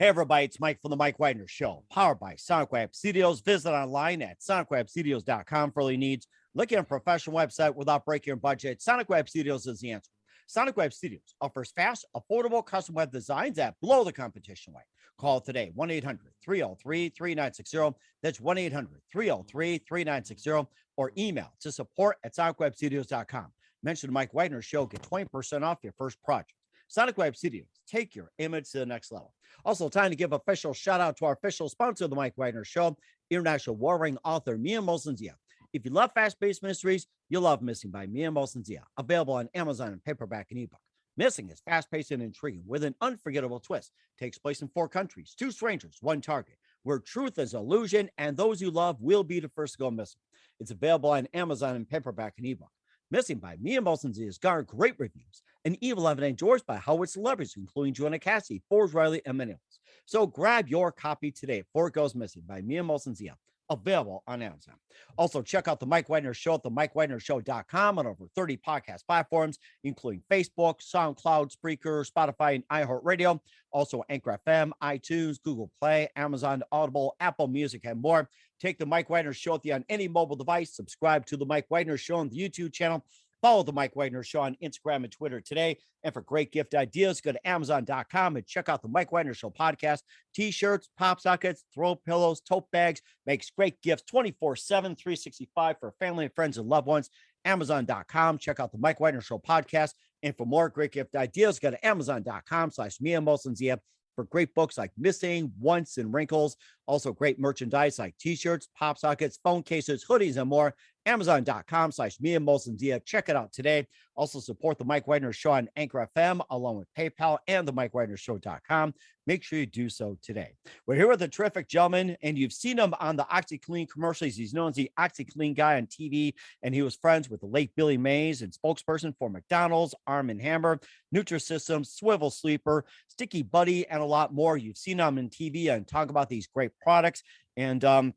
Hey, everybody, it's Mike from the Mike Widener Show, powered by Sonic Web Studios. Visit online at sonicwebstudios.com for all your needs. Looking at a professional website without breaking your budget, Sonic Web Studios is the answer. Sonic Web Studios offers fast, affordable custom web designs that blow the competition away. Call today, 1-800-303-3960. That's 1-800-303-3960. Or email to support@sonicwebstudios.com. Mention the Mike Widener Show, get 20% off your first project. Sonic Web Studios, take your image to the next level. Also, time to give official shout out to our official sponsor of the Mike Widener Show, international warring author Mia Molson-Zia. If you love fast-paced mysteries, you'll love Missing by Mia Molson-Zia, available on Amazon in paperback and ebook. Missing is fast-paced and intriguing with an unforgettable twist. Takes place in 4 countries, 2 strangers, 1 target, where truth is illusion and those you love will be the first to go missing. It's available on Amazon in paperback and ebook. Missing by Mia Molson-Zia has garnered great reviews and even endorsed by Hollywood celebrities, including Joanna Cassidy, Forbes Riley, and many others. So grab your copy today before it goes missing by Mia Molson-Zia, available on Amazon. Also, check out the Mike Widener Show at themikewidenershow.com on over 30 podcast platforms, including Facebook, SoundCloud, Spreaker, Spotify, and iHeartRadio. Also, Anchor FM, iTunes, Google Play, Amazon, Audible, Apple Music, and more. Take the Mike Widener Show with you on any mobile device. Subscribe to the Mike Widener Show on the YouTube channel. Follow the Mike Widener Show on Instagram and Twitter today. And for great gift ideas, go to Amazon.com and check out the Mike Widener Show podcast. T-shirts, pop sockets, throw pillows, tote bags, makes great gifts 24/7, 365 for family and friends and loved ones. Amazon.com. Check out the Mike Widener Show podcast. And for more great gift ideas, go to Amazon.com/Mia Molson-Zia for great books like Missing, Once, and Wrinkles. Also great merchandise like T-shirts, pop sockets, phone cases, hoodies, and more. Amazon.com/Mia Molson-Zia. Check it out today. Also support the Mike Widener Show on Anchor FM, along with PayPal and the MikeWidenerShow.com. Make sure you do so today. We're here with a terrific gentleman, and you've seen him on the OxyClean commercials. He's known as the OxyClean guy on TV, and he was friends with the late Billy Mays and spokesperson for McDonald's, Arm & Hammer, Nutrisystem, Swivel Sleeper, Sticky Buddy, and a lot more. You've seen him on TV and talk about these great products. And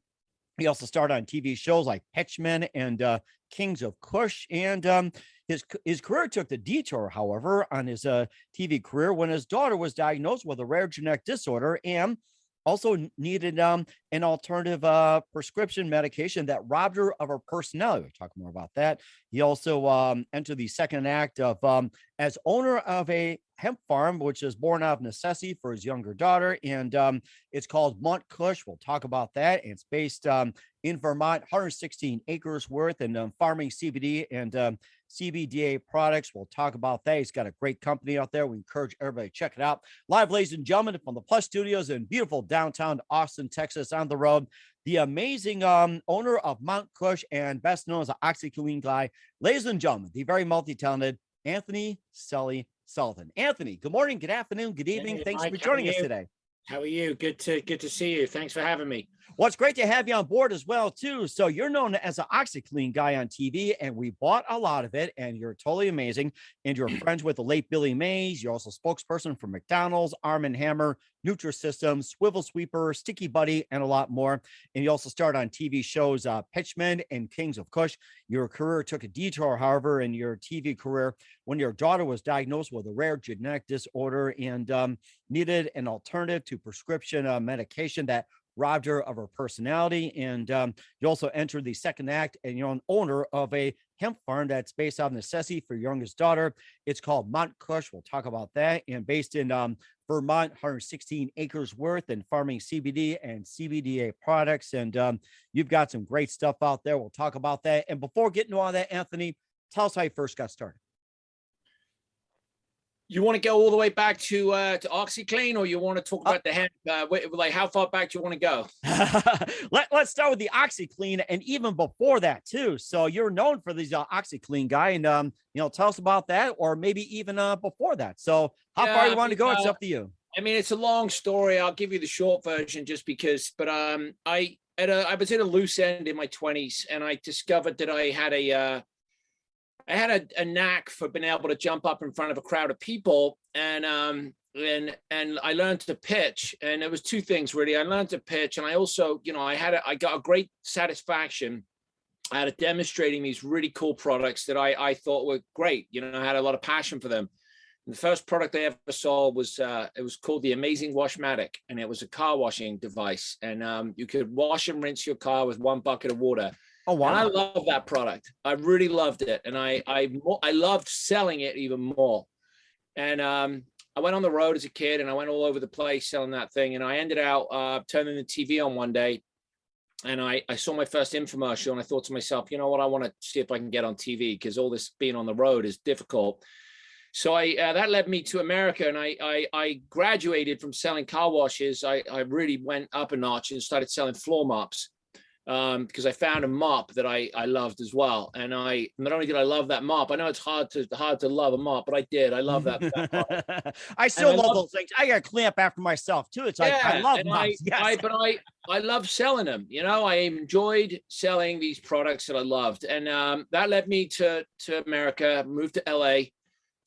he also started on TV shows like Pitchman and Kings of Kush. And his career took the detour, however, on his TV career when his daughter was diagnosed with a rare genetic disorder and also needed an alternative prescription medication that robbed her of her personality. We'll talk more about that. He also entered the second act of as owner of a hemp farm, which is born out of necessity for his younger daughter. And it's called MONTKUSH. We'll talk about that. And it's based in Vermont, 116 acres worth, and farming CBD and CBDA products. We'll talk about that. He's got a great company out there. We encourage everybody to check it out. Live, ladies and gentlemen, from the Plus Studios in beautiful downtown Austin, Texas, on the road, the amazing owner of MONTKUSH and best known as the OxyClean guy, ladies and gentlemen, the very multi-talented Anthony Sully Sullivan. Anthony, good morning, good afternoon, good evening. Hey, Thanks Mike, for joining us today. How are you? Good to see you. Thanks for having me. Well, it's great to have you on board as well, too. So you're known as an OxyClean guy on TV, and we bought a lot of it, and you're totally amazing. And you're friends with the late Billy Mays. You're also spokesperson for McDonald's, Arm & Hammer, Nutrisystem, Swivel Sweeper, Sticky Buddy, and a lot more. And you also starred on TV shows Pitchman and Kings of Kush. Your career took a detour, however, in your TV career when your daughter was diagnosed with a rare genetic disorder and needed an alternative to prescription medication that robbed her of her personality. And you also entered the second act, and you're an owner of a hemp farm that's based out of necessity for your youngest daughter. It's called MONTKUSH. We'll talk about that. And based in Vermont, 116 acres worth, and farming CBD and CBDA products. And you've got some great stuff out there. We'll talk about that. And before getting to all that, Anthony, tell us how you first got started. You want to go all the way back to OxyClean, or you want to talk about the hemp? Like, how far back do you want to go? Let's start with the OxyClean, and even before that too. So you're known for these OxyClean guy, and tell us about that, or maybe even before that. So how far you want to go? It's up to you. I mean, it's a long story. I'll give you the short version, just because. But I was at a loose end in my 20s, and I discovered that I had a knack for being able to jump up in front of a crowd of people, and I learned to pitch. And there was 2 things really. I learned to pitch, and I also, I got a great satisfaction out of demonstrating these really cool products that I thought were great. I had a lot of passion for them. And the first product I ever sold was it was called the Amazing Washmatic, and it was a car washing device. And you could wash and rinse your car with 1 bucket of water. Oh, wow. And I love that product. I really loved it, and I loved selling it even more. And I went on the road as a kid, and I went all over the place selling that thing. And I ended out turning the TV on one day, and I saw my first infomercial, and I thought to myself, you know what, I want to see if I can get on TV, because all this being on the road is difficult. So that led me to America, and I graduated from selling car washes. I really went up a notch and started selling floor mops, because I found a mop that I loved as well. And I not only did I love that mop, I know it's hard to love a mop, but I did. I love that mop. I still love those things. I got a clamp after myself too. It's like, yeah, I love mops. Yes. I love selling them. You know, I enjoyed selling these products that I loved, and that led me to America. Moved to LA.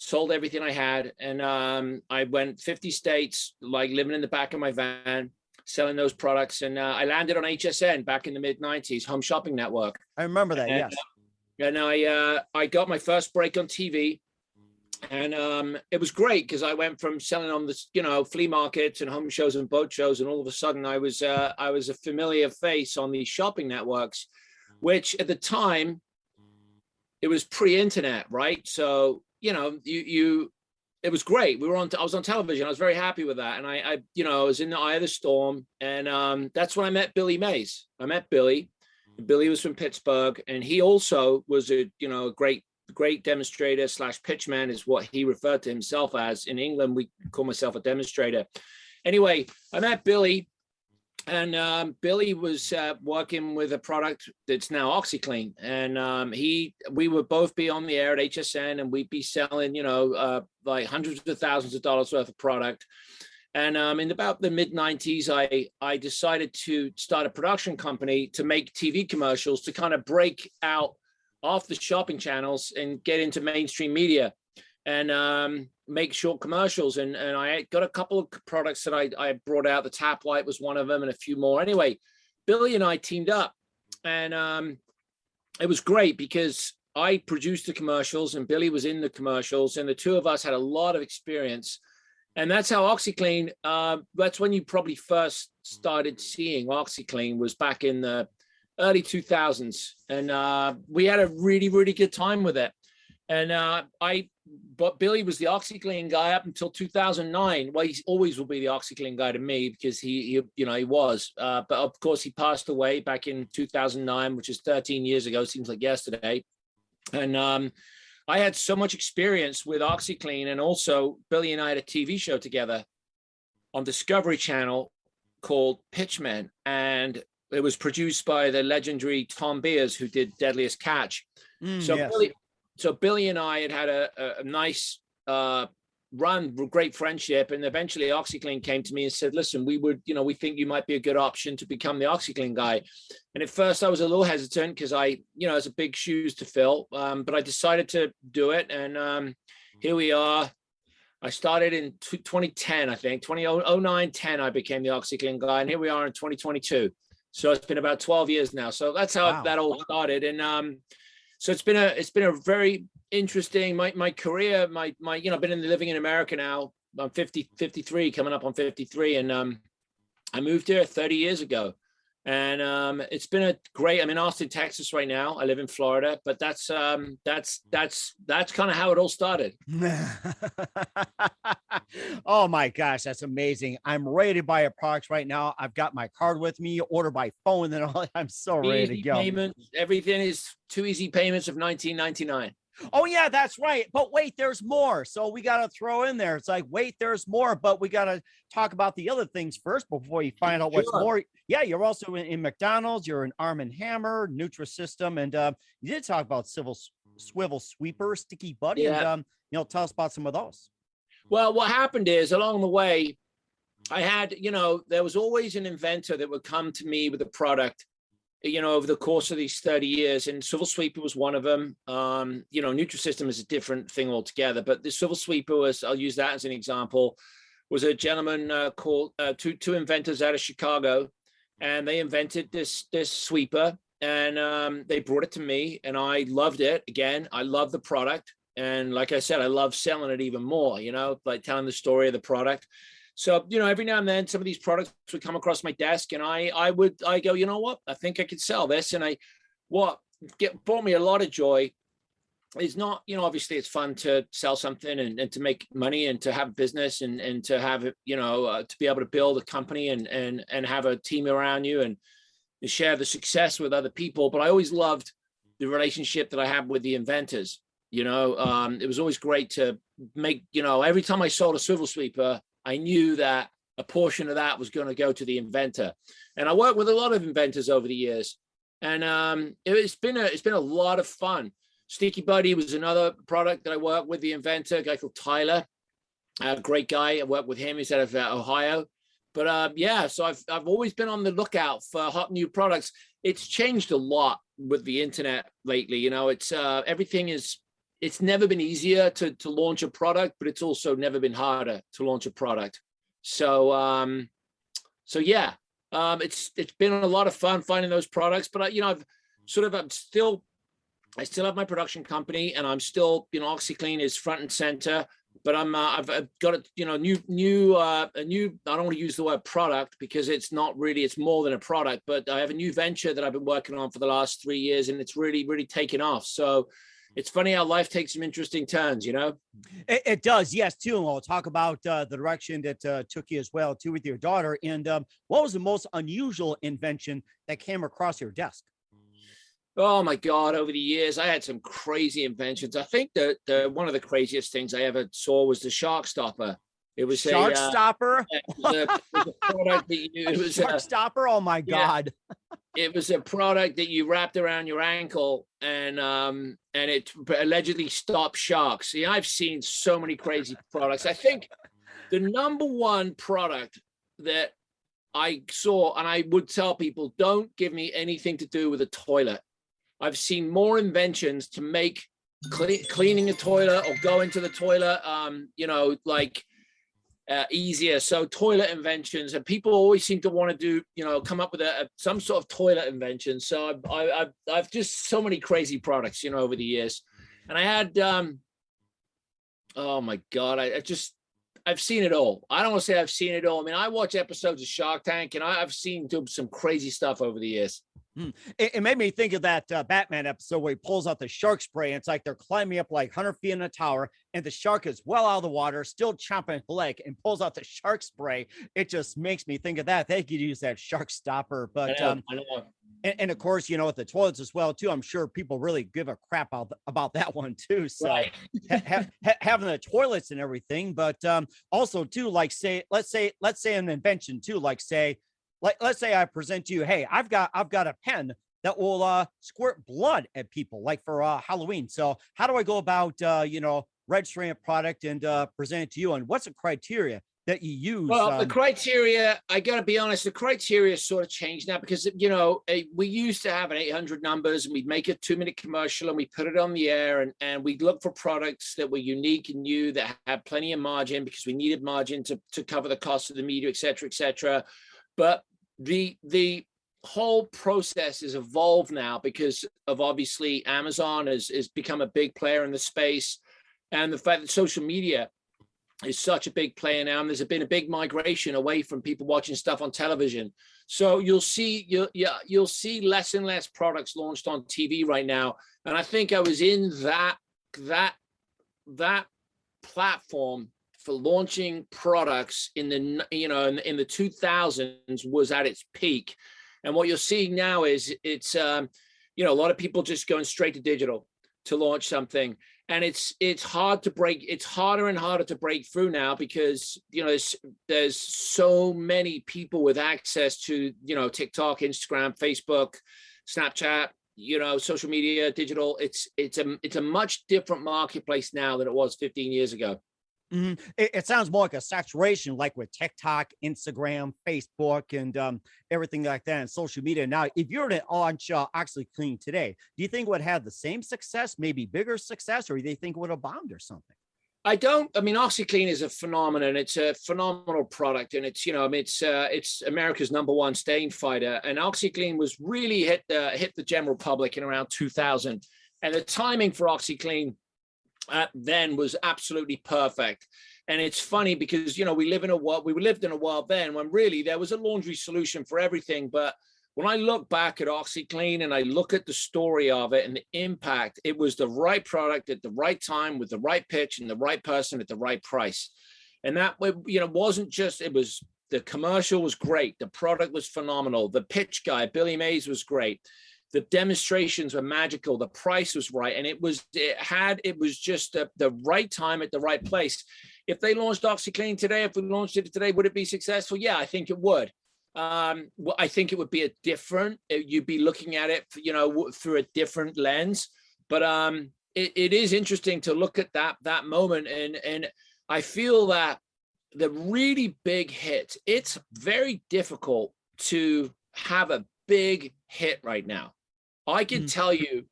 Sold everything I had, and I went 50 states, like living in the back of my van, selling those products. And I landed on HSN back in the mid-90s, Home Shopping Network. I remember that, yes. And I got my first break on TV, and it was great, because I went from selling on the, you know, flea markets and home shows and boat shows, and all of a sudden I was a familiar face on these shopping networks, which at the time, it was pre-internet, right? So, you know, it was great. I was on television. I was very happy with that. And I you know, I was in the eye of the storm. And that's when I met Billy Mays. I met Billy. Billy was from Pittsburgh, and he also was a great demonstrator / pitchman, is what he referred to himself as. In England, we call myself a demonstrator. Anyway, I met Billy. And Billy was working with a product that's now OxyClean, and we would both be on the air at HSN, and we'd be selling, you know, like hundreds of thousands of dollars worth of product. And in about the mid-90s, I decided to start a production company to make TV commercials, to kind of break out off the shopping channels and get into mainstream media, and make short commercials. And I got a couple of products that I brought out. The tap light was one of them, and a few more. Anyway, Billy and I teamed up, and it was great, because I produced the commercials and Billy was in the commercials, and the two of us had a lot of experience. And that's how OxyClean, that's when you probably first started seeing OxyClean, was back in the early 2000s. And we had a really, really good time with it. And but Billy was the OxyClean guy up until 2009. Well, he always will be the OxyClean guy to me, because he was. But of course, he passed away back in 2009, which is 13 years ago. Seems like yesterday. And I had so much experience with OxyClean, and also Billy and I had a TV show together on Discovery Channel called Pitchman, and it was produced by the legendary Tom Beers, who did Deadliest Catch. Yes. Billy and I had a nice run, great friendship, and eventually OxyClean came to me and said, "Listen, we think you might be a good option to become the OxyClean guy." And at first, I was a little hesitant, because it's a big shoes to fill, but I decided to do it, and here we are. I started in 2010, I think, 2009-10. I became the OxyClean guy, and here we are in 2022. So it's been about 12 years now. So that's how that all started, and so it's been a very interesting, my career, my been living in America now. I'm 53, coming up on 53. And I moved here 30 years ago, and it's been a great, I'm in Austin, Texas right now. I live in Florida, but that's kind of how it all started. Oh my gosh, that's amazing. I'm ready to buy a product right now. I've got my card with me, order by phone, and all. I'm so ready to go. Payments, everything is 2 easy payments of $19.99. Oh yeah, that's right. But wait, there's more. So we got to throw in there. It's like, wait, there's more, but we got to talk about the other things first before you find out what's more. Yeah, you're also in McDonald's. You're in Arm & Hammer, Nutrisystem, and you did talk about Swivel Sweeper, Sticky Buddy, and tell us about some of those. Well, what happened is, along the way, I had, there was always an inventor that would come to me with a product, over the course of these 30 years, and Swivel Sweeper was one of them. Nutrisystem is a different thing altogether, but the Swivel Sweeper was, I'll use that as an example, was a gentleman called, two inventors out of Chicago, and they invented this sweeper, and they brought it to me, and I loved it. Again, I love the product. And like I said, I love selling it even more, like telling the story of the product. So, every now and then some of these products would come across my desk and I go, you know what, I think I could sell this. And brought me a lot of joy is not, obviously it's fun to sell something and to make money and to have business and to have, to be able to build a company and have a team around you and share the success with other people. But I always loved the relationship that I had with the inventors. It was always great to make, every time I sold a swivel sweeper, I knew that a portion of that was going to go to the inventor. And I worked with a lot of inventors over the years. And it's been a lot of fun. Sticky Buddy was another product that I worked with the inventor, a guy called Tyler, a great guy. I worked with him. He's out of Ohio. But so I've always been on the lookout for hot new products. It's changed a lot with the internet lately. It's it's never been easier to launch a product, but it's also never been harder to launch a product. So it's been a lot of fun finding those products. But I still have my production company, and I'm still, OxyClean is front and center. But I've got a new I don't want to use the word product because it's not really, it's more than a product. But I have a new venture that I've been working on for the last 3 years, and it's really, really taken off. So it's funny how life takes some interesting turns, It does, yes, too. And we'll talk about the direction that took you as well, too, with your daughter. And what was the most unusual invention that came across your desk? Oh my God, over the years, I had some crazy inventions. I think that one of the craziest things I ever saw was the shark stopper. It was shark stopper. It was a product that it was shark stopper. Oh my God. It was a product that you wrapped around your ankle and it allegedly stopped sharks. See, I've seen so many crazy products. I think the number one product that I saw, and I would tell people, don't give me anything to do with a toilet. I've seen more inventions to make cleaning a toilet or going to the toilet, easier. So toilet inventions, and people always seem to want to do, come up with some sort of toilet invention. So I've just so many crazy products, over the years. And I had, oh my God, I've seen it all. I don't want to say I've seen it all. I mean, I watch episodes of Shark Tank, and I've seen some crazy stuff over the years. It made me think of that Batman episode where he pulls out the shark spray. And it's like they're climbing up like 100 feet in a tower, and the shark is well out of the water, still chomping at the leg, and pulls out the shark spray. It just makes me think of that. They could use that shark stopper. But I know. And of course, with the toilets as well, too, I'm sure people really give a crap about that one, too. So right. having the toilets and everything. But also, too, like, let's say an invention, too, like, let's say I present to you, hey, I've got a pen that will squirt blood at people, like for Halloween. So how do I go about registering a product and present it to you? And what's the criteria that you use? Well, the criteria, I got to be honest, the criteria sort of changed now because, we used to have an 800 numbers, and we'd make a 2-minute commercial and we put it on the air, and we'd look for products that were unique and new, that had plenty of margin, because we needed margin to cover the cost of the media, et cetera, et cetera. But the whole process is evolved now because of, obviously, Amazon has become a big player in the space, and the fact that social media is such a big player now, and there's been a big migration away from people watching stuff on television. So you'll see less and less products launched on TV right now. And I think I was in that platform for launching products in the in the 2000s was at its peak. And what you're seeing now is it's a lot of people just going straight to digital to launch something. And it's hard to break. It's harder and harder to break through now because, there's so many people with access to, TikTok, Instagram, Facebook, Snapchat, social media, digital. It's a much different marketplace now than it was 15 years ago. Mm-hmm. It sounds more like a saturation, like with TikTok, Instagram, Facebook, and everything like that, and social media. Now, if you were to launch OxyClean today, do you think it would have the same success, maybe bigger success, or do you think it would have bombed or something? OxyClean is a phenomenon. It's a phenomenal product, and it's America's #1 stain fighter. And OxyClean was really hit the general public in around 2000. And the timing for OxyClean then was absolutely perfect. And it's funny because, you know, we lived in a world then when really there was a laundry solution for everything. But when I look back at OxyClean and I look at the story of it and the impact, it was the right product at the right time with the right pitch and the right person at the right price. And that, you know, wasn't just, it was, the commercial was great. The product was phenomenal. The pitch guy, Billy Mays, was great. The demonstrations were magical. The price was right. And it was just the right time at the right place. If they launched OxyClean today, if we launched it today, would it be successful? Yeah, I think it would. Well, I think it would be you'd be looking at it, you know, through a different lens. But it is interesting to look at that moment. And I feel that the really big hit, it's very difficult to have a big hit right now. I can tell you,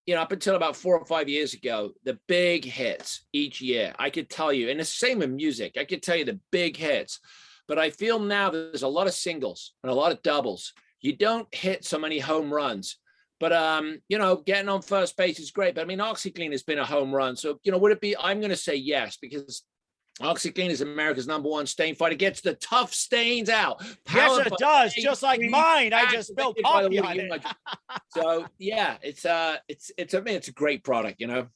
you know, up until about 4 or 5 years ago, the big hits each year, I could tell you, and the same with music, I could tell you the big hits, but I feel now there's a lot of singles and a lot of doubles. You don't hit so many home runs, but, you know, getting on first base is great. But I mean, OxyClean has been a home run. So, you know, would it be, I'm going to say yes, because OxyClean is America's #1 stain fighter. Gets the tough stains out. Yes, it does. Just like mine. I just spilled coffee on it. So yeah, it's a great product, you know.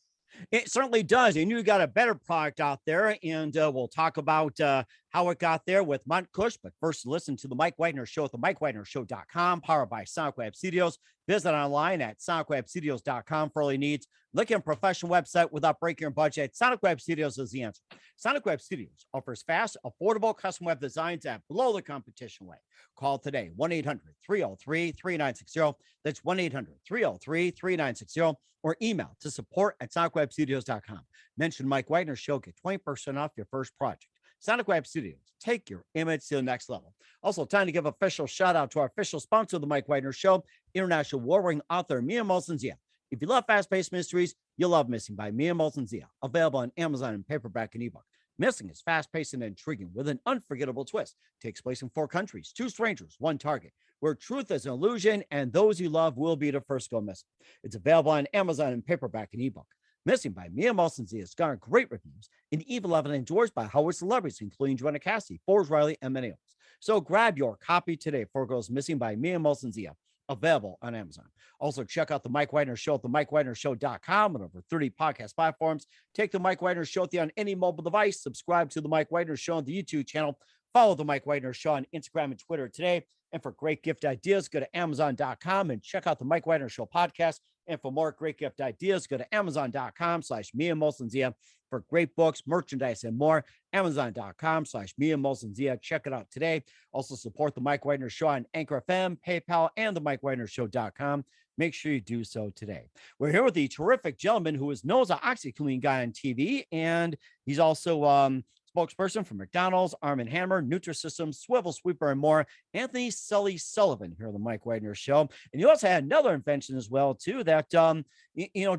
It certainly does. And you got a better product out there. And we'll talk about how it got there with MONTKUSH. But first, listen to the Mike Wagner Show at the MikeWagnerShow.com, powered by SonicWeb Studios. Visit online at SonicWebStudios.com for all your needs. Look at a professional website without breaking your budget. SonicWeb Studios is the answer. SonicWeb Studios offers fast, affordable custom web designs at below the competition rate. Call today, 1-800-303-3960. That's 1-800-303-3960. Or email to support@SonicWebStudios.com. Mention Mike Wagner Show, get 20% off your first project. Sonic Web Studios, take your image to the next level. Also, time to give official shout out to our official sponsor of the Mike Wagner Show, international warring author Mia Molson-Zia. If you love fast-paced mysteries, you'll love Missing by Mia Molson-Zia, available on Amazon in paperback and ebook. Missing is fast-paced and intriguing with an unforgettable twist. Takes place in 4 countries, 2 strangers, 1 target, where truth is an illusion and those you love will be the first to go missing. It's available on Amazon in paperback and ebook. Missing by Mia Molson-Zia has garnered great reviews and even loved and endorsed by Howard celebrities, including Joanna Cassidy, Forbes Riley, and many others. So grab your copy today for Girls Missing by Mia Molson-Zia, available on Amazon. Also, check out the Mike Wagner Show at the MikeWagnerShow.com and over 30 podcast platforms. Take the Mike Wagner Show on any mobile device. Subscribe to the Mike Wagner Show on the YouTube channel. Follow the Mike Wagner Show on Instagram and Twitter today. And for great gift ideas, go to Amazon.com and check out the Mike Wagner Show podcast. And for more great gift ideas, go to Amazon.com/Mia Molson-Zia for great books, merchandise, and more. Amazon.com/Mia Molson-Zia. Check it out today. Also support the Mike Wagner Show on Anchor FM, PayPal, and the MikeWagnerShow.com. Make sure you do so today. We're here with the terrific gentleman who is known as an OxyClean guy on TV, and he's also spokesperson for McDonald's, Arm & Hammer, Nutrisystem, Swivel Sweeper, and more. Anthony Sullivan here on the Mike Wagner Show. And you also had another invention as well, too, that,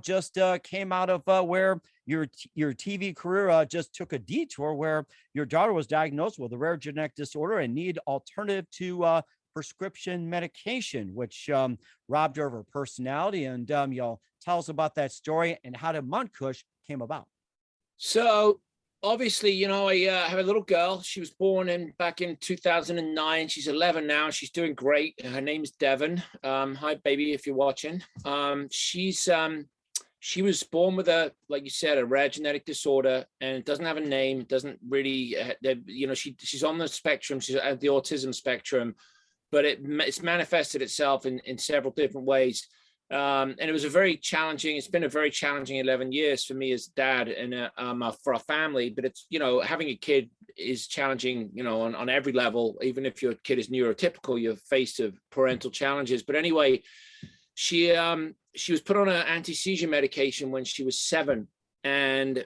just came out of where your TV career just took a detour, where your daughter was diagnosed with a rare genetic disorder and need alternative to prescription medication, which robbed her of her personality. And tell us about that story and how the MONTKUSH came about. So obviously, you know, I have a little girl. She was born back in 2009. She's 11 now. She's doing great. Her name's Devon. Hi, baby, if you're watching. She was born with like you said, a rare genetic disorder, and it doesn't have a name. It doesn't really, she's on the spectrum. She's at the autism spectrum, but it's manifested itself in several different ways. And it's been a very challenging 11 years for me as dad and for our family. But it's, you know, having a kid is challenging, you know, on every level. Even if your kid is neurotypical, you're faced with parental challenges. But anyway, she was put on an anti-seizure medication when she was 7. And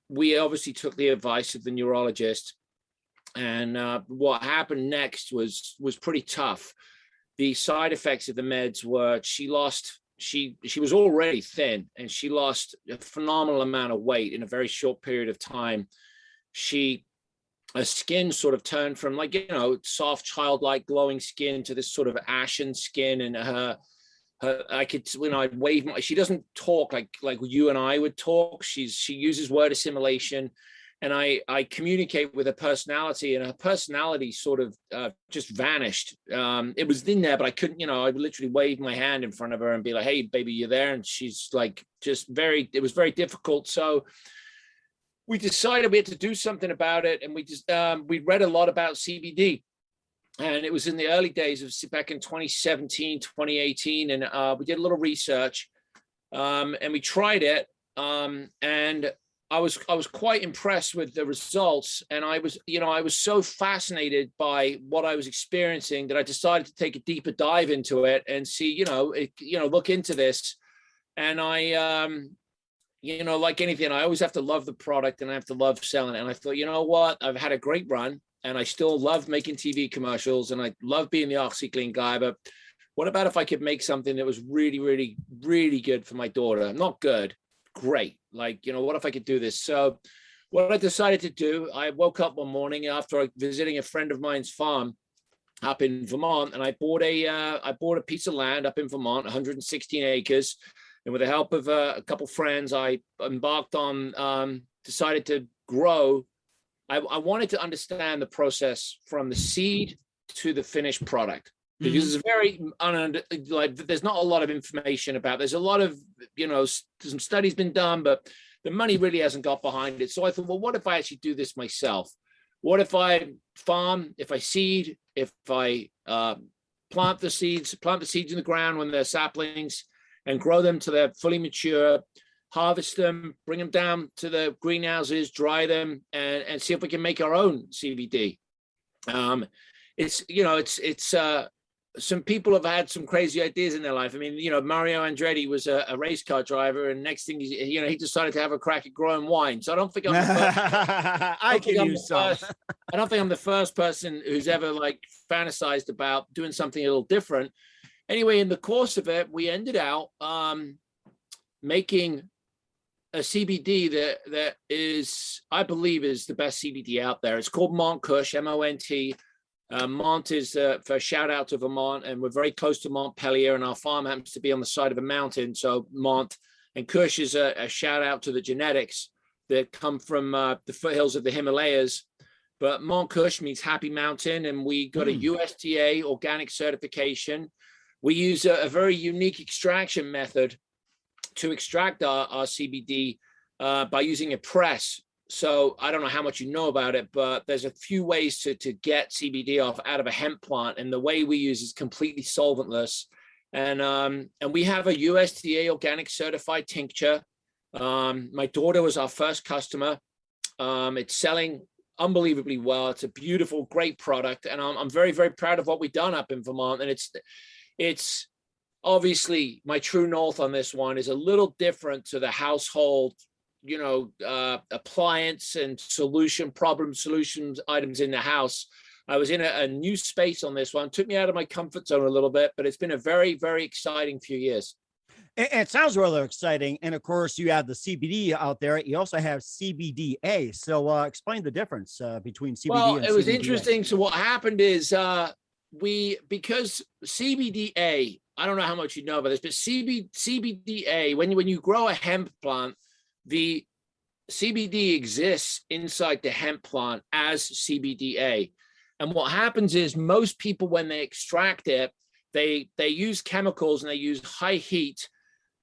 we obviously took the advice of the neurologist. And what happened next was pretty tough. The side effects of the meds were she was already thin, and she lost a phenomenal amount of weight in a very short period of time. Her skin sort of turned from, like, you know, soft, childlike, glowing skin to this sort of ashen skin, and I could, when I wave she doesn't talk like you and I would talk. She uses word assimilation, and I communicate with her personality, and her personality sort of just vanished. It was in there, but I couldn't, I would literally wave my hand in front of her and be like, "Hey, baby, you're there," and she's like, it was very difficult. So we decided we had to do something about it, and we read a lot about CBD. And it was in the early days of back in 2017, 2018. And we did a little research and we tried it. And I was quite impressed with the results. And I was so fascinated by what I was experiencing that I decided to take a deeper dive into it and see, look into this. And I, like anything, I always have to love the product and I have to love selling it. And I thought, you know what, I've had a great run. And I still love making TV commercials and I love being the OxyClean guy. But what about if I could make something that was really, really, really good for my daughter? Not good, great. Like, what if I could do this? So what I decided to do, I woke up one morning after visiting a friend of mine's farm up in Vermont, and I bought a piece of land up in Vermont, 116 acres. And with the help of a couple friends, I embarked on, decided to grow. I wanted to understand the process from the seed to the finished product, because it's very there's not a lot of information about. There's a lot of some studies been done, but the money really hasn't got behind it. So I thought, well, what if I actually do this myself? What if I farm? If I seed? If I plant the seeds in the ground when they're saplings, and grow them till they're fully mature? Harvest them, bring them down to the greenhouses, dry them, and see if we can make our own CBD. It's some people have had some crazy ideas in their life. I mean, Mario Andretti was a race car driver, and next thing he decided to have a crack at growing wine. So I don't think I'm the first. I don't think I'm the first person who's ever fantasized about doing something a little different. Anyway, in the course of it, we ended out making a CBD that is, I believe, is the best CBD out there. It's called MONTKUSH, M-O-N-T. Mont is for a shout out to Vermont, and we're very close to Montpelier, and our farm happens to be on the side of a mountain. So Mont, and Kush is a shout out to the genetics that come from the foothills of the Himalayas. But MONTKUSH means happy mountain, and we got a USDA organic certification. We use a very unique extraction method to extract our CBD by using a press. So I don't know how much you know about it, but there's a few ways to get CBD out of a hemp plant. And the way we use is completely solventless. And we have a USDA organic certified tincture. My daughter was our first customer. It's selling unbelievably well. It's a beautiful, great product. And I'm very, very proud of what we've done up in Vermont. And it's obviously my true north on this one is a little different to the household, appliance and problem solutions items in the house. I was in a new space on this one. Took me out of my comfort zone a little bit, but it's been a very, very exciting few years. It sounds rather exciting. And of course, you have the CBD out there. You also have CBDA. So explain the difference between CBD and CBDA. It was interesting. So what happened is because CBDA, I don't know how much you know about this, but CBDA, when you grow a hemp plant, the CBD exists inside the hemp plant as CBDA. And what happens is most people, when they extract it, they use chemicals and they use high heat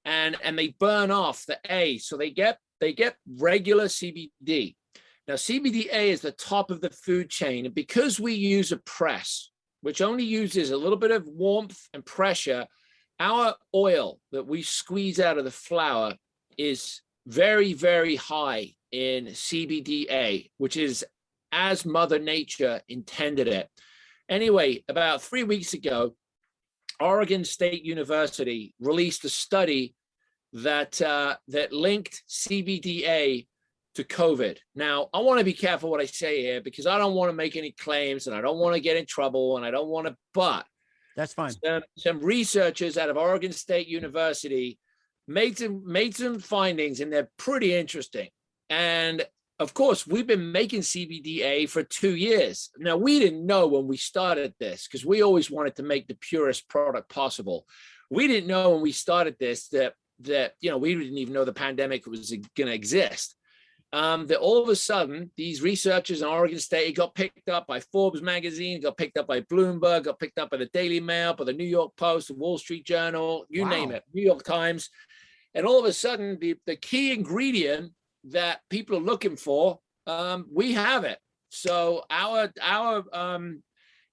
and they burn off the A. So they get regular CBD. Now, CBDA is the top of the food chain. And because we use a press, which only uses a little bit of warmth and pressure, our oil that we squeeze out of the flower is very, very high in CBDA, which is as Mother Nature intended it. Anyway, about 3 weeks ago, Oregon State University released a study that linked CBDA to COVID. Now, I want to be careful what I say here because I don't want to make any claims and I don't want to get in trouble and I don't want to, but that's fine. Some researchers out of Oregon State University made some findings and they're pretty interesting. And of course, we've been making CBDA for 2 years. Now, we didn't know when we started this because we always wanted to make the purest product possible. we didn't know when we started this that we didn't even know the pandemic was going to exist. That all of a sudden, these researchers in Oregon State got picked up by Forbes magazine, got picked up by Bloomberg, got picked up by the Daily Mail, by the New York Post, the Wall Street Journal, you name it, New York Times. And all of a sudden, the key ingredient that people are looking for, we have it. So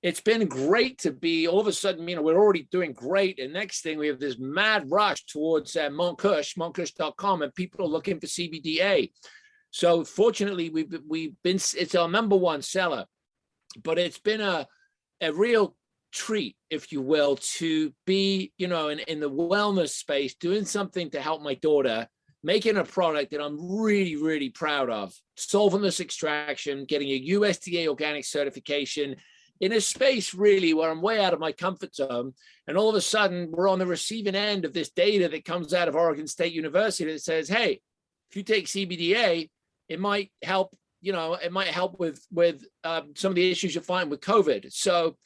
it's been great to be all of a sudden, we're already doing great. And next thing, we have this mad rush towards MONTKUSH.com, and people are looking for CBDA. So fortunately, it's our number one seller, but it's been a real treat, if you will, to be, in the wellness space, doing something to help my daughter, making a product that I'm really, really proud of. Solventless extraction, getting a USDA organic certification in a space really where I'm way out of my comfort zone. And all of a sudden, we're on the receiving end of this data that comes out of Oregon State University that says, hey, if you take CBDA, it might help, with some of the issues you find with COVID. So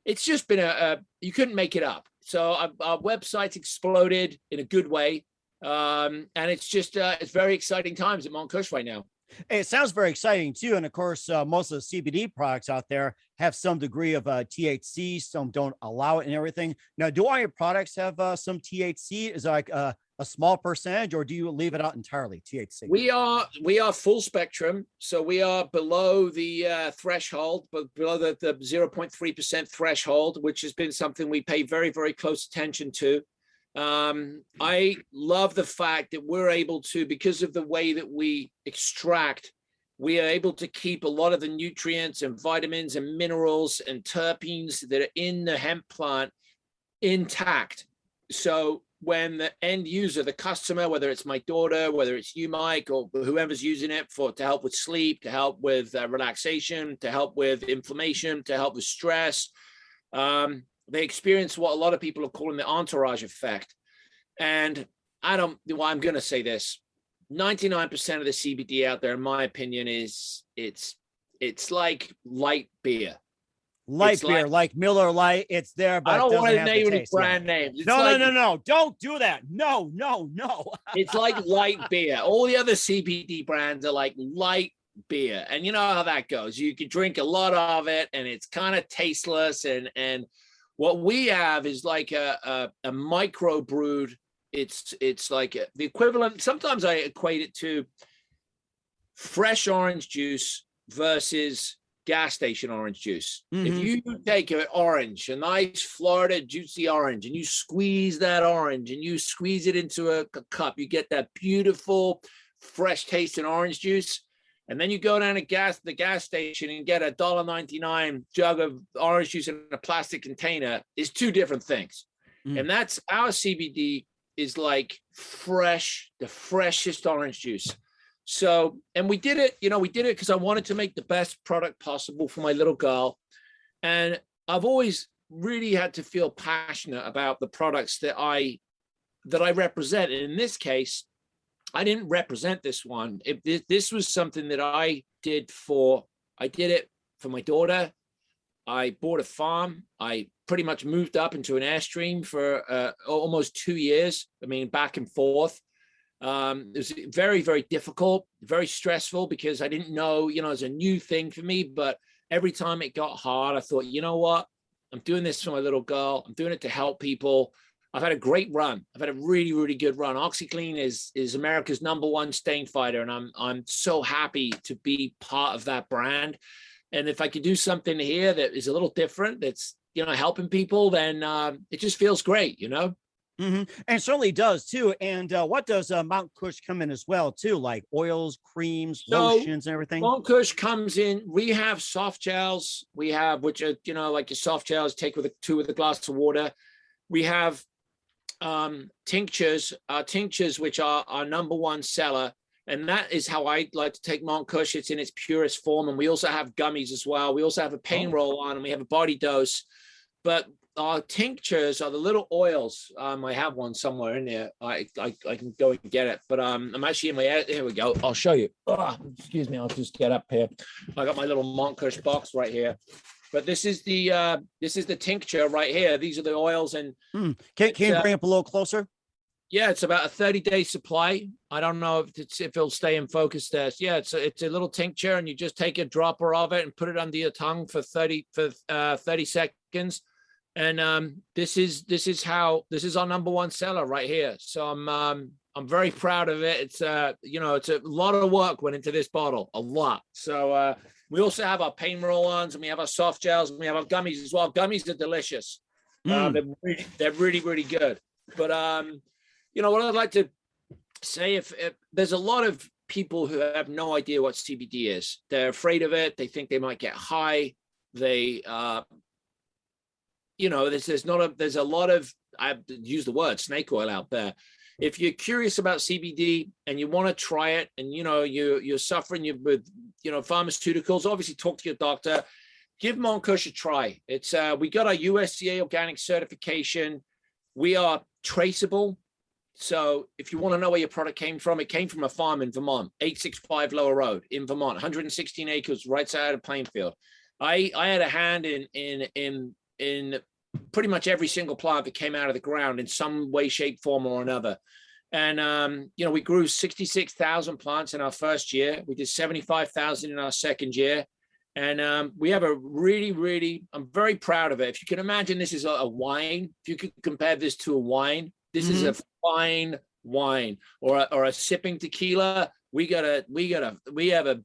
it's just been you couldn't make it up. So our website's exploded in a good way. And it's just, it's very exciting times at MONTKUSH right now. It sounds very exciting too. And of course, most of the CBD products out there have some degree of THC, some don't allow it and everything. Now, do all your products have some THC? Is it like a small percentage, or do you leave it out entirely, THC? We are full spectrum. So we are below the threshold, but below the 0.3% threshold, which has been something we pay very, very close attention to. I love the fact that we're able to, because of the way that we extract, we are able to keep a lot of the nutrients and vitamins and minerals and terpenes that are in the hemp plant intact. So when the end user, the customer, whether it's my daughter, whether it's you, Mike, or whoever's using it to help with sleep, to help with relaxation, to help with inflammation, to help with stress, they experience what a lot of people are calling the Entourage Effect. And I'm going to say this, 99% of the CBD out there, in my opinion, is it's like light beer. Light beer, like Miller Lite. It's there, but I don't want to name any taste, brand names. No. Don't do that. No. It's like light beer. All the other CBD brands are like light beer. And you know how that goes. You can drink a lot of it and it's kind of tasteless. And what we have is like a micro brewed. It's like the equivalent. Sometimes I equate it to fresh orange juice versus gas station orange juice. Mm-hmm. If you take an orange, a nice Florida juicy orange, and you squeeze that orange and you squeeze it into a cup, you get that beautiful fresh tasting orange juice. And then you go down to the gas station and get a $1.99 jug of orange juice in a plastic container. Is two different things. And that's our CBD is like fresh, the freshest orange juice. So, and we did it because I wanted to make the best product possible for my little girl. And I've always really had to feel passionate about the products that I represent. And in this case, I didn't represent this one. This was something that I did it for my daughter. I bought a farm. I pretty much moved up into an Airstream for almost 2 years. I mean, back and forth. It was very, very difficult, very stressful because I didn't know, it was a new thing for me. But every time it got hard, I thought, you know what? I'm doing this for my little girl. I'm doing it to help people. I've had a great run. I've had a really, really good run. OxyClean is America's #1 stain fighter. And I'm so happy to be part of that brand. And if I could do something here that is a little different, that's, helping people, then it just feels great, Mm-hmm. And it certainly does too. And what does MONTKUSH come in as well too, like oils, creams, lotions, and everything? MONTKUSH comes in. We have soft gels. We have, which are like your soft gels, take with a glass of water. We have tinctures, which are our #1 seller. And that is how I like to take MONTKUSH. It's in its purest form. And we also have gummies as well. We also have a pain roll on, and we have a body dose. But our tinctures are the little oils. I have one somewhere in there. I can go and get it. But I'm actually in my, here we go. I'll show you. Excuse me. I'll just get up here. I got my little MONTKUSH box right here. But this is the tincture right here. These are the oils, and Can you bring up a little closer? yeah, it's about a 30-day supply. I don't know if it'll stay in focus there. Yeah, it's a little tincture, and you just take a dropper of it and put it under your tongue for 30 seconds. And this is our number one seller right here. So I'm very proud of it. It's it's a lot of work went into this bottle, a lot. So we also have our pain roll-ons, and we have our soft gels, and we have our gummies as well. Gummies are delicious. They're really, really good. But what I'd like to say, if there's a lot of people who have no idea what CBD is, they're afraid of it. They think they might get high. They, there's a lot of, I use the word snake oil out there. If you're curious about CBD and you want to try it, and you're suffering with pharmaceuticals, obviously talk to your doctor. Give MONTKUSH a try. It's we got our USDA organic certification. We are traceable. So if you want to know where your product came from, it came from a farm in Vermont, 865 Lower Road in Vermont, 116 acres, right side of Plainfield. I had a hand in pretty much every single plant that came out of the ground in some way, shape, form, or another. And we grew 66,000 plants in our first year. We did 75,000 in our second year. And we have a really, really, I'm very proud of it. If you can imagine, this is a wine. If you could compare this to a wine, this is a fine wine, or a sipping tequila. We have a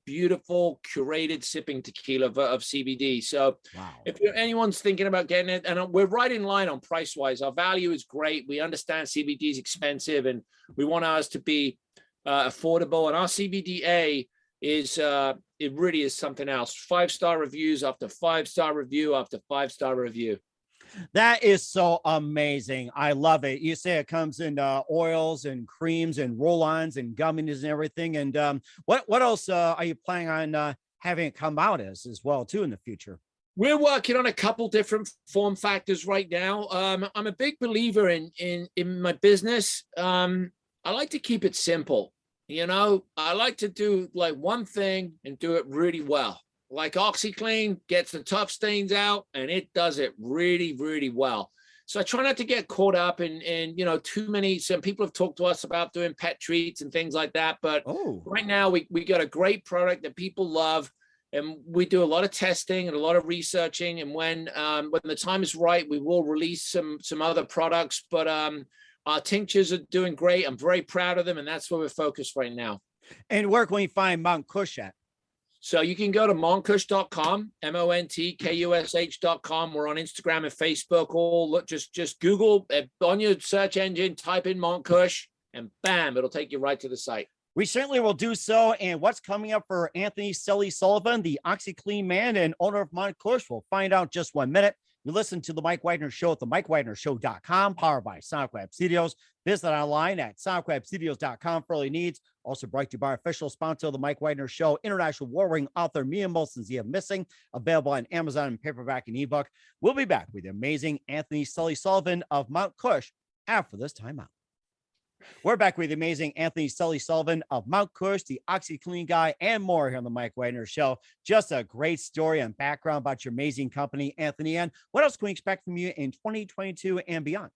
beautiful curated sipping tequila of CBD. So if anyone's thinking about getting it, and we're right in line on price wise, our value is great. We understand CBD is expensive, and we want ours to be affordable. And our CBDA is it really is something else. 5-star reviews after 5-star review after 5-star review. That is so amazing. I love it. You say it comes in oils and creams and roll-ons and gummies and everything. And what else are you planning on having it come out as well too in the future? We're working on a couple different form factors right now. I'm a big believer in my business. I like to keep it simple. I like to do like one thing and do it really well. Like OxyClean gets the tough stains out, and it does it really, really well. So I try not to get caught up in too many. Some people have talked to us about doing pet treats and things like that. But right now we got a great product that people love, and we do a lot of testing and a lot of researching. And when the time is right, we will release some other products. But our tinctures are doing great. I'm very proud of them, and that's where we're focused right now. And where can we find MONTKUSH at? So you can go to montkush.com, MONTKUSH.com. We're on Instagram and Facebook. Just Google on your search engine, type in MONTKUSH, and bam, it'll take you right to the site. We certainly will do so. And what's coming up for Anthony Sullivan, the OxyClean man and owner of MONTKUSH? We'll find out just 1 minute. You listen to the Mike Wagner Show at the MikeWagnerShow.com, powered by Sonic Web Studios. Visit online at SonicWebStudios.com for all your needs. Also brought to you by our official sponsor of the Mike Wagner Show, international war-ring author Mia Molson's The Missing, available on Amazon and paperback and ebook. We'll be back with the amazing Anthony Sullivan of MONTKUSH after this timeout. We're back with the amazing Anthony Sullivan of MONTKUSH, the OxyClean guy, and more here on the Mike Wagner Show. Just a great story and background about your amazing company, Anthony. And what else can we expect from you in 2022 and beyond?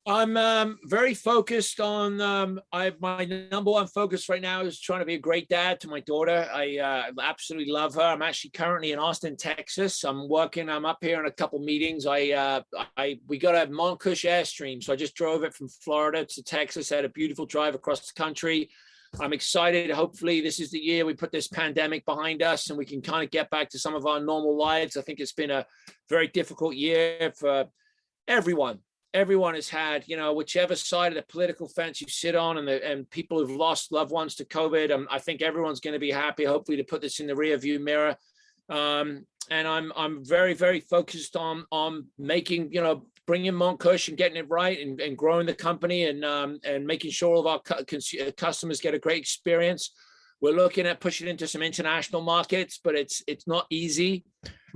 I'm very focused on, my number one focus right now is trying to be a great dad to my daughter. I absolutely love her. I'm actually currently in Austin, Texas. I'm up here in a couple meetings. We got a MONTKUSH Airstream. So I just drove it from Florida to Texas, had a beautiful drive across the country. I'm excited. Hopefully this is the year we put this pandemic behind us and we can kind of get back to some of our normal lives. I think it's been a very difficult year for everyone. Everyone has had, whichever side of the political fence you sit on, and people who've lost loved ones to COVID. I think everyone's going to be happy, hopefully, to put this in the rear view mirror. And I'm very, very focused on making, bringing MONTKUSH and getting it right, and growing the company, and making sure all of our customers get a great experience. We're looking at pushing into some international markets, but it's not easy.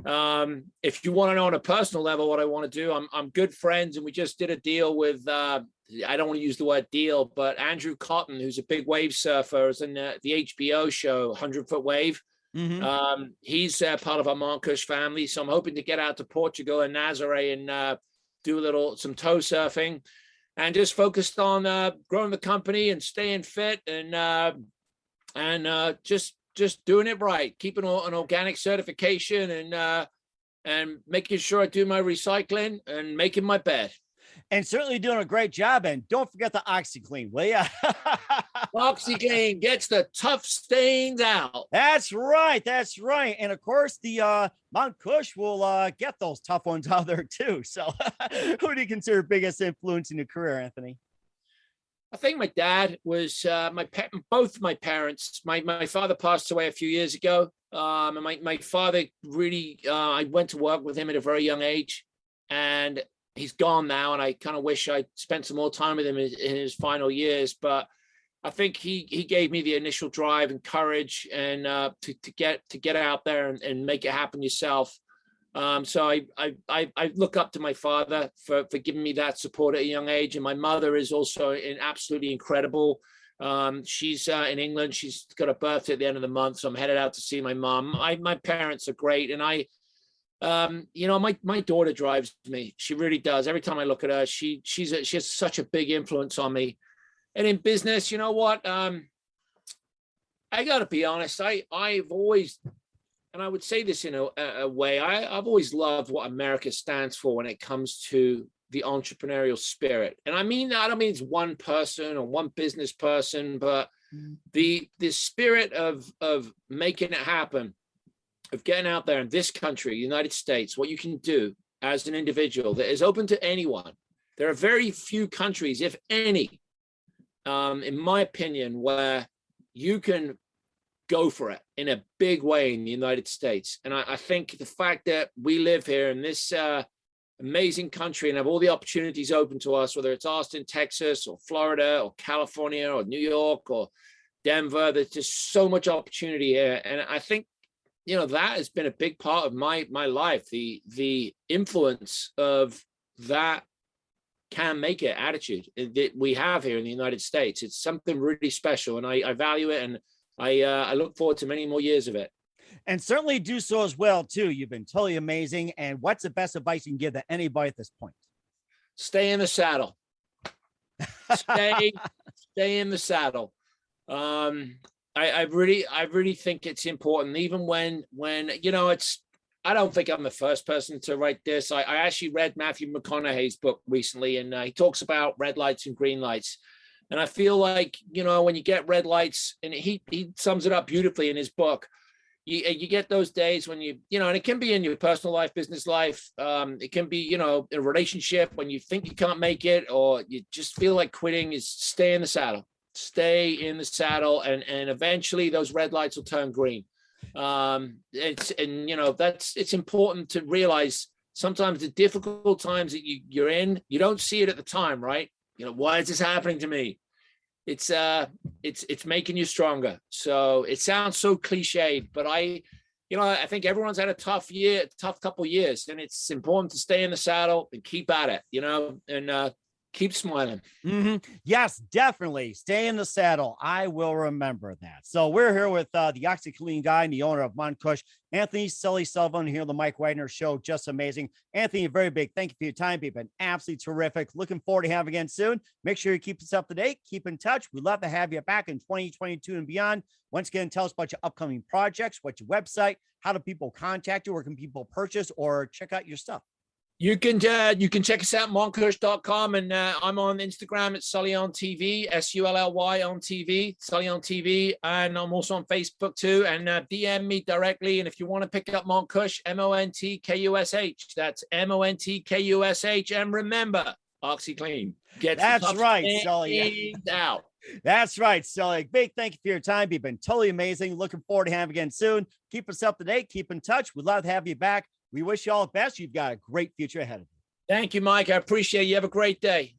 If you want to know on a personal level what I want to do, I'm good friends, and we just did a deal with I don't want to use the word deal, but Andrew Cotton, who's a big wave surfer, is in the HBO show 100 Foot Wave. He's part of our MONTKUSH family. So I'm hoping to get out to Portugal and Nazaré and do some toe surfing, and just focused on growing the company and staying fit and just doing it right, keeping an organic certification and making sure I do my recycling and making my bed. And certainly doing a great job. And don't forget the OxyClean, will you? OxyClean gets the tough stains out. That's right. That's right. And of course, the MONTKUSH will get those tough ones out there too. So who do you consider biggest influence in your career, Anthony? I think my dad was both my parents. My father passed away a few years ago. And my father really, I went to work with him at a very young age, and he's gone now. And I kind of wish I spent some more time with him in his final years. But I think he gave me the initial drive and courage and to get out there and make it happen yourself. So I look up to my father for giving me that support at a young age. And my mother is also absolutely incredible. She's in England. She's got a birthday at the end of the month, so I'm headed out to see my mom. My parents are great, and my daughter drives me. She really does. Every time I look at her, she has such a big influence on me. And in business, you know what? I got to be honest. I've always, and I would say this in a way, I've always loved what America stands for when it comes to the entrepreneurial spirit. And I don't mean it's one person or one business person, but the spirit of making it happen, of getting out there in this country, United States, what you can do as an individual that is open to anyone. There are very few countries, if any, in my opinion, where you can go for it in a big way in the United States. And I think the fact that we live here in this amazing country and have all the opportunities open to us, whether it's Austin, Texas, or Florida, or California, or New York, or Denver, there's just so much opportunity here. And I think, that has been a big part of my life, the influence of that can make it attitude that we have here in the United States. It's something really special, and I value it, and I look forward to many more years of it. And certainly do so as well, too. You've been totally amazing. And what's the best advice you can give to anybody at this point? Stay in the saddle. Stay in the saddle. I really think it's important, even when I don't think I'm the first person to write this. I actually read Matthew McConaughey's book recently, and he talks about red lights and green lights. And I feel like, when you get red lights, and he sums it up beautifully in his book, you get those days when and it can be in your personal life, business life. It can be, in a relationship when you think you can't make it, or you just feel like quitting. Is stay in the saddle. Stay in the saddle, and eventually those red lights will turn green. It's important to realize sometimes the difficult times that you're in, you don't see it at the time, right? Why is this happening to me? It's making you stronger. So it sounds so cliched, but I think everyone's had a tough couple of years, and it's important to stay in the saddle and keep at it, and keep smiling. Yes, definitely. Stay in the saddle. I will remember that. So we're here with the OxyClean guy and the owner of MONTKUSH, Anthony Sullivan, here on the Mike Wagner Show. Just amazing. Anthony, a very big thank you for your time. You've been absolutely terrific. Looking forward to having you again soon. Make sure you keep us up to date. Keep in touch. We'd love to have you back in 2022 and beyond. Once again, tell us about your upcoming projects, what's your website, how do people contact you, where can people purchase or check out your stuff? You can check us out, montkush.com, and I'm on Instagram at Sully on TV, SULLY on TV, Sully on TV, and I'm also on Facebook too. And DM me directly. And if you want to pick up MONTKUSH, MONTKUSH, that's MONTKUSH. And remember, OxyClean. That's right, Sully. Out. That's right, Sully. Big thank you for your time. You've been totally amazing. Looking forward to having you again soon. Keep us up to date. Keep in touch. We'd love to have you back. We wish you all the best. You've got a great future ahead of you. Thank you, Mike. I appreciate it. You have a great day.